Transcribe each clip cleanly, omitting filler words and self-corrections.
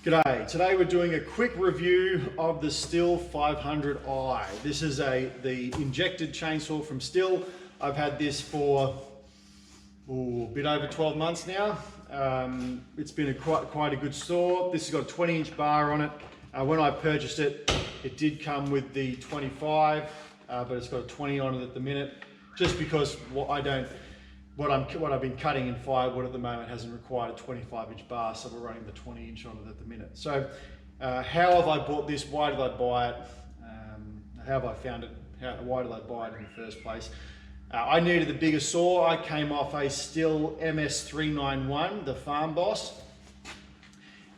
G'day, today we're doing a quick review of the Stihl 500i. This is the injected chainsaw from Stihl. I've had this for a bit over 12 months now. It's been quite a good saw. This has got a 20-inch bar on it. When I purchased it, it did come with the 25, but it's got a 20 on it at the minute, just because what I've been cutting in firewood at the moment hasn't required a 25-inch bar, so we're running the 20-inch on it at the minute. So how have I bought this? Why did I buy it? How have I found it? Why did I buy it in the first place? I needed a bigger saw. I came off a Stihl MS500i, the Farm Boss.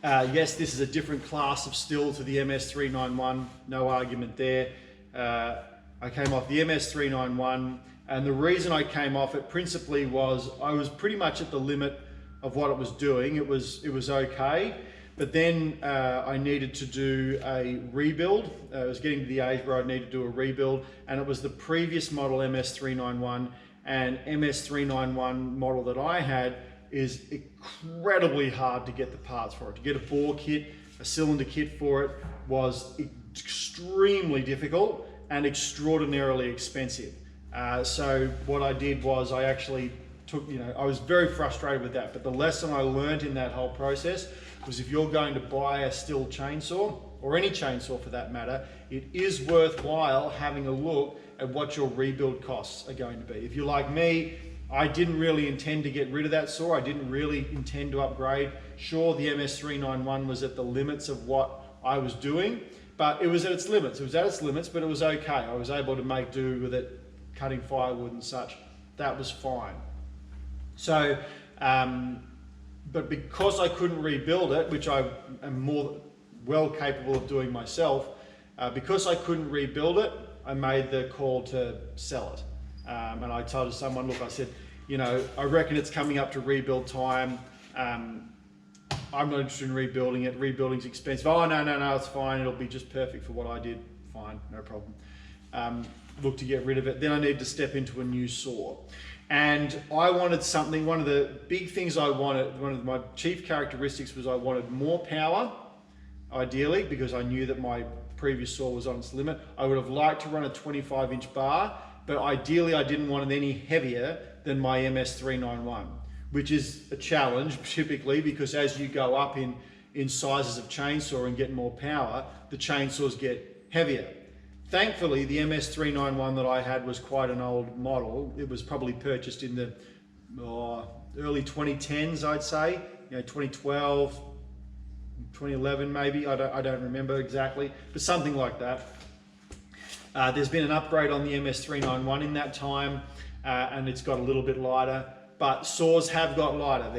Yes, this is a different class of Stihl to the MS500i, no argument there. I came off the MS500i, and the reason I came off it principally was I was pretty much at the limit of what it was doing. It was okay, but then I needed to do a rebuild. I was getting to the age where I needed to do a rebuild, and it was the previous model MS500i, and MS500i model that I had is incredibly hard to get the parts for it. To get a bore kit, a cylinder kit for it was extremely difficult and extraordinarily expensive. So what I did was I actually took, I was very frustrated with that, but the lesson I learned in that whole process was if you're going to buy a Stihl chainsaw, or any chainsaw for that matter, it is worthwhile having a look at what your rebuild costs are going to be. If you're like me, I didn't really intend to get rid of that saw. I didn't really intend to upgrade. Sure, the MS500i was at the limits of what I was doing, but it was at its limits. It was at its limits, but it was okay. I was able to make do with it, cutting firewood and such. That was fine. So, but because I couldn't rebuild it, which I am more well capable of doing myself, because I couldn't rebuild it, I made the call to sell it. And I told someone, look, I said, I reckon it's coming up to rebuild time. I'm not interested in rebuilding it. Rebuilding's expensive. Oh, no, it's fine. It'll be just perfect for what I did. Fine, no problem. Look to get rid of it. Then I needed to step into a new saw. And I wanted something, one of the big things I wanted, one of my chief characteristics was I wanted more power, ideally, because I knew that my previous saw was on its limit. I would have liked to run a 25-inch bar, but ideally I didn't want it any heavier than my MS500i, which is a challenge typically, because as you go up in sizes of chainsaw and get more power, the chainsaws get heavier. Thankfully, the MS500i that I had was quite an old model. It was probably purchased in the early 2010s, I'd say, 2012, 2011 maybe, I don't remember exactly, but something like that. There's been an upgrade on the MS500i in that time, and it's got a little bit lighter, but saws have got lighter.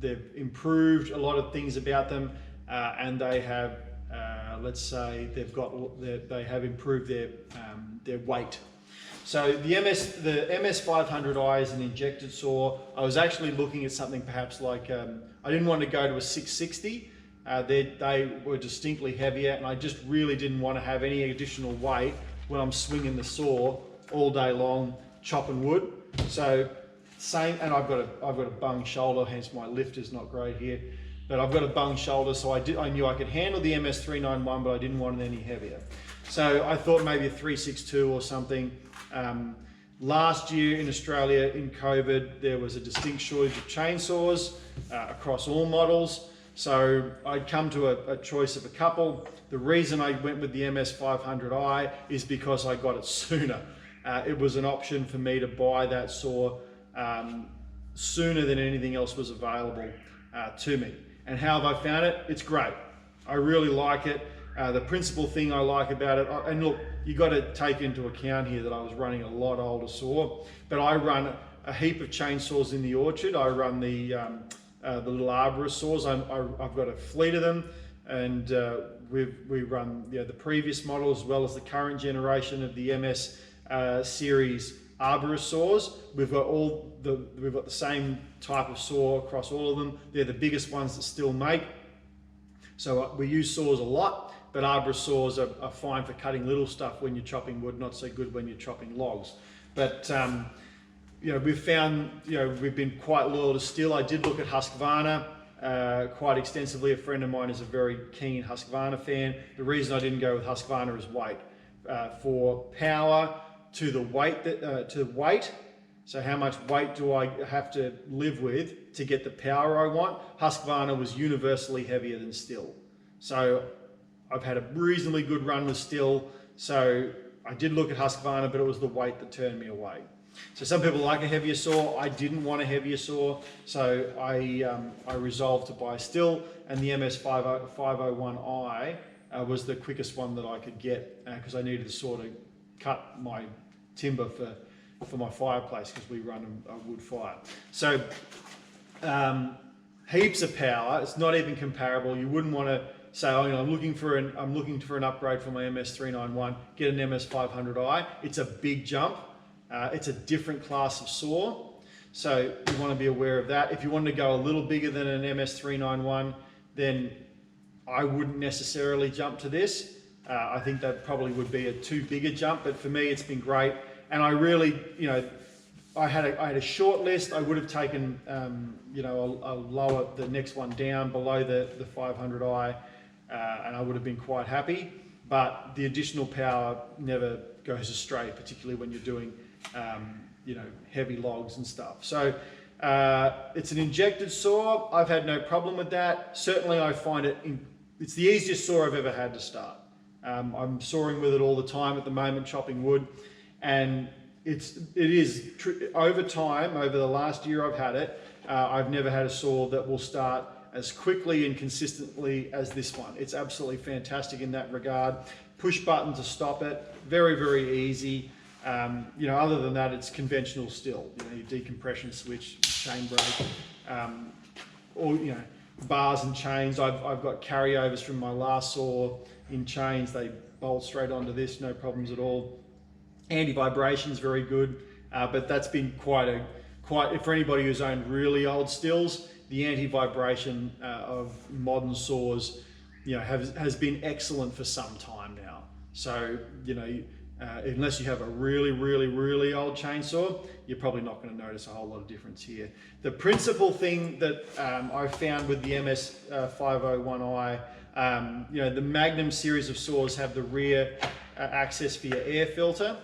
They've improved a lot of things about them, and they have, let's say, they have improved their weight. So the MS500i is an injected saw. I was actually looking at something perhaps like, I didn't want to go to a 660. They were distinctly heavier, and I just really didn't want to have any additional weight when I'm swinging the saw all day long, chopping wood. So and I've got a bung shoulder, hence my lift is not great here. But I've got a bung shoulder, so I knew I could handle the MS500i, but I didn't want it any heavier. So I thought maybe a 362 or something. Last year in Australia, in COVID, there was a distinct shortage of chainsaws across all models. So I'd come to a choice of a couple. The reason I went with the MS500i is because I got it sooner. It was an option for me to buy that saw sooner than anything else was available to me. And how have I found it? It's great. I really like it. The principal thing I like about it, and look, you got to take into account here that I was running a lot older saw, but I run a heap of chainsaws in the orchard. I run the little arborist saws. I've got a fleet of them, and we run the previous model as well as the current generation of the MS series arborist saws. We've got the same type of saw across all of them. They're the biggest ones that Stihl make. So we use saws a lot, but arborist saws are fine for cutting little stuff when you're chopping wood, not so good when you're chopping logs. But we've found, we've been quite loyal to Stihl. I did look at Husqvarna. quite extensively. A friend of mine is a very keen Husqvarna fan. The reason I didn't go with Husqvarna is weight. For power to the weight, so how much weight do I have to live with to get the power I want? Husqvarna was universally heavier than Stihl. So I've had a reasonably good run with Stihl. So I did look at Husqvarna, but it was the weight that turned me away. So some people like a heavier saw. I didn't want a heavier saw, so I resolved to buy Stihl, and the MS501i was the quickest one that I could get because I needed to sort of cut my timber for my fireplace because we run a wood fire. So heaps of power. It's not even comparable. You wouldn't want to say, oh, you know, I'm looking for an upgrade for my MS391. Get an MS500i. It's a big jump. It's a different class of saw, so you want to be aware of that. If you want to go a little bigger than an MS391, then I wouldn't necessarily jump to this. I think that probably would be a too big a jump, but for me it's been great. And I really, you know, I had a short list. I would have taken, you know, the next one down below the 500i, and I would have been quite happy. But the additional power never goes astray, particularly when you're doing, you know, heavy logs and stuff. So it's an injected saw. I've had no problem with that. Certainly, I find it's the easiest saw I've ever had to start. I'm sawing with it all the time at the moment, chopping wood, and it is over time, over the last year I've had it, I've never had a saw that will start as quickly and consistently as this one. It's absolutely fantastic in that regard. Push button to stop it, very, very easy. You know, other than that, it's conventional Stihl. You know, your decompression switch, chain brake, or, you know, bars and chains. I've got carryovers from my last saw in chains. They bolt straight onto this, no problems at all. Anti-vibration is very good, but that's been quite for anybody who's owned really old Stihls, the anti-vibration of modern saws, you know, has been excellent for some time now. So, you know, unless you have a really, really, really old chainsaw, you're probably not going to notice a whole lot of difference here. The principal thing that I found with the MS501i, you know, the Magnum series of saws have the rear access for your air filter,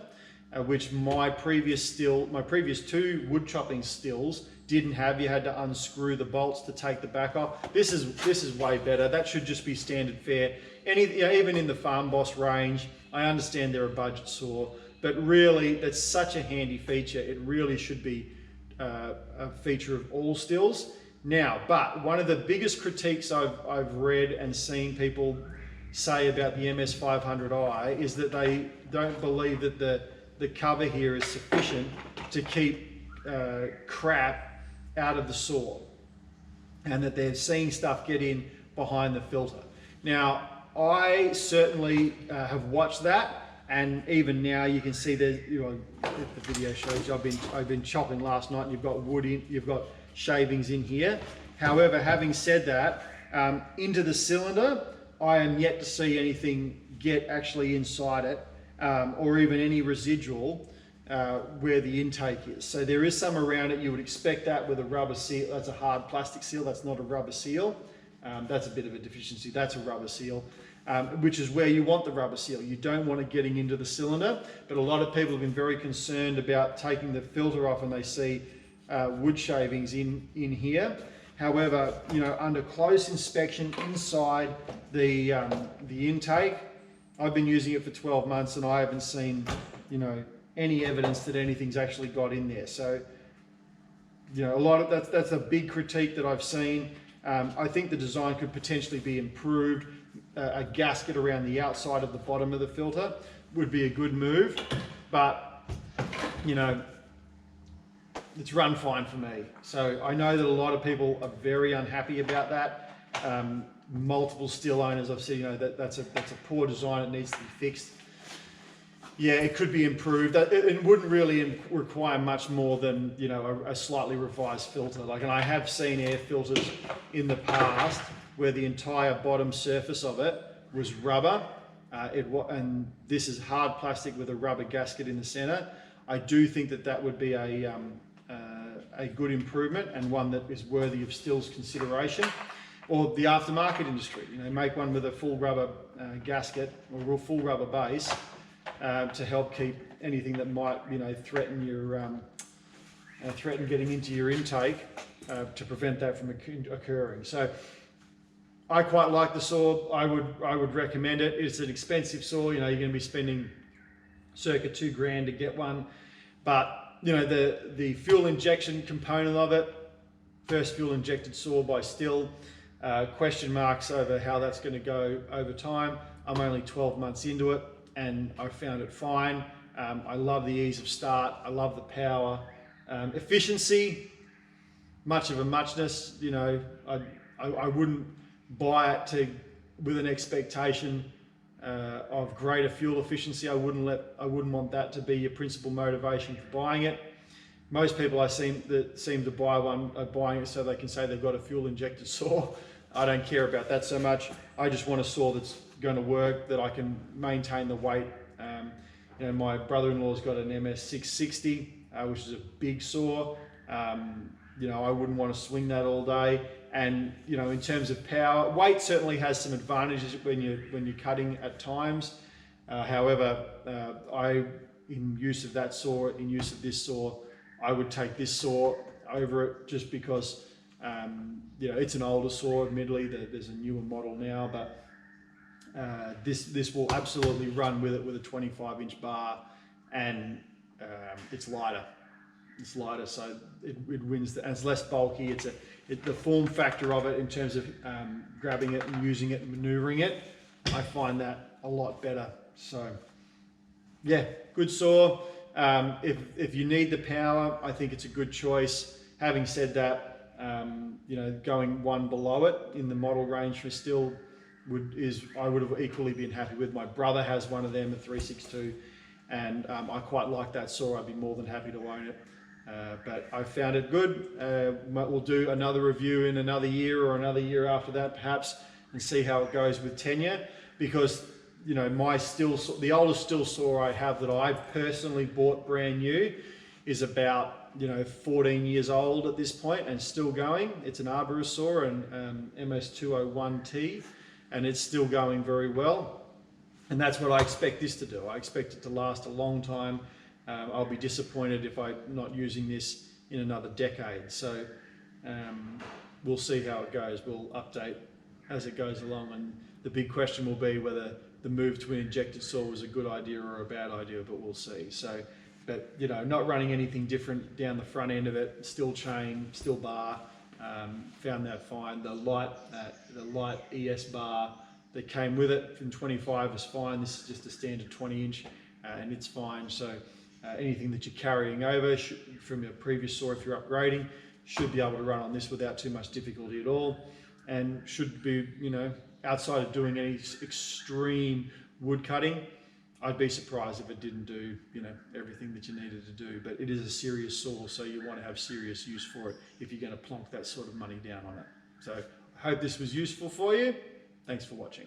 which my previous two wood chopping Stihls didn't have. You had to unscrew the bolts to take the back off. This is way better. That should just be standard fare. You know, even in the Farm Boss range, I understand they're a budget saw, but really that's such a handy feature. It really should be a feature of all Stihls. Now, but one of the biggest critiques I've read and seen people say about the MS500i is that they don't believe that the cover here is sufficient to keep crap out of the saw, and that they're seeing stuff get in behind the filter. Now, I certainly have watched that, and even now you can see there's, you know, if the video shows you, I've been chopping last night, and you've got wood in, you've got shavings in here. However, having said that, into the cylinder, I am yet to see anything get actually inside it, or even any residual where the intake is. So there is some around it. You would expect that with a rubber seal. That's a hard plastic seal. That's not a rubber seal. That's a bit of a deficiency. That's a rubber seal, which is where you want the rubber seal. You don't want it getting into the cylinder, but a lot of people have been very concerned about taking the filter off and they see wood shavings in here. However, you know, under close inspection inside the intake, I've been using it for 12 months and I haven't seen, you know, any evidence that anything's actually got in there. So, you know, that's a big critique that I've seen. I think the design could potentially be improved. A gasket around the outside of the bottom of the filter would be a good move, but, you know, it's run fine for me. So I know that a lot of people are very unhappy about that. Multiple Stihl owners I've seen, you know, that's a poor design. It needs to be fixed. Yeah, it could be improved. It wouldn't really require much more than, you know, a slightly revised filter. Like, and I have seen air filters in the past where the entire bottom surface of it was rubber, and this is hard plastic with a rubber gasket in the center. I do think that would be a a good improvement and one that is worthy of Still's consideration. Or the aftermarket industry, you know, make one with a full rubber gasket or a full rubber base to help keep anything that might, you know, threaten your threaten getting into your intake to prevent that from occurring. So I quite like the saw. I would recommend it. It's an expensive saw. You know, you're going to be spending circa $2,000 to get one, but you know, the fuel injection component of it, first fuel injected saw by Stihl. Question marks over how that's going to go over time. I'm only 12 months into it and I found it fine. I love the ease of start. I love the power. Efficiency, much of a muchness. You know, I wouldn't buy it with an expectation of greater fuel efficiency. I wouldn't want that to be your principal motivation for buying it. Most people I seem to buy one are buying it so they can say they've got a fuel injected saw. I don't care about that so much. I just want a saw that's going to work, that I can maintain the weight. You know, my brother-in-law's got an MS500i, which is a big saw. You know, I wouldn't want to swing that all day. And you know, in terms of power, weight certainly has some advantages when you're cutting at times. However, in use of that saw, in use of this saw, I would take this saw over it just because. You know, it's an older saw, admittedly. There's a newer model now, but this will absolutely run with it with a 25-inch bar, and it's lighter. It's lighter, so it wins. And it's less bulky. The form factor of it in terms of grabbing it and using it and maneuvering it, I find that a lot better. So yeah, good saw. If you need the power, I think it's a good choice. Having said that, you know, going one below it in the model range for Stihl I would have equally been happy with. My brother has one of them, a 362, and I quite like that saw. I'd be more than happy to own it. But I found it good. We'll do another review in another year or another year after that, perhaps, and see how it goes with tenure. Because you know, the oldest Stihl saw I have that I personally bought brand new is about 14 years old at this point and still going. It's an arborist saw, an MS500i, and it's still going very well. And that's what I expect this to do. I expect it to last a long time. I'll be disappointed if I'm not using this in another decade. So we'll see how it goes. We'll update as it goes along. And the big question will be whether the move to an injected saw was a good idea or a bad idea, but we'll see. So. But you know, not running anything different down the front end of it. Still chain, still bar. Found that fine. The light ES bar that came with it from 25 is fine. This is just a standard 20-inch, and it's fine. So anything that you're carrying over from your previous saw, if you're upgrading, should be able to run on this without too much difficulty at all, and should be, you know, outside of doing any extreme wood cutting. I'd be surprised if it didn't do, you know, everything that you needed to do. But it is a serious saw, so you want to have serious use for it if you're going to plonk that sort of money down on it. So I hope this was useful for you. Thanks for watching.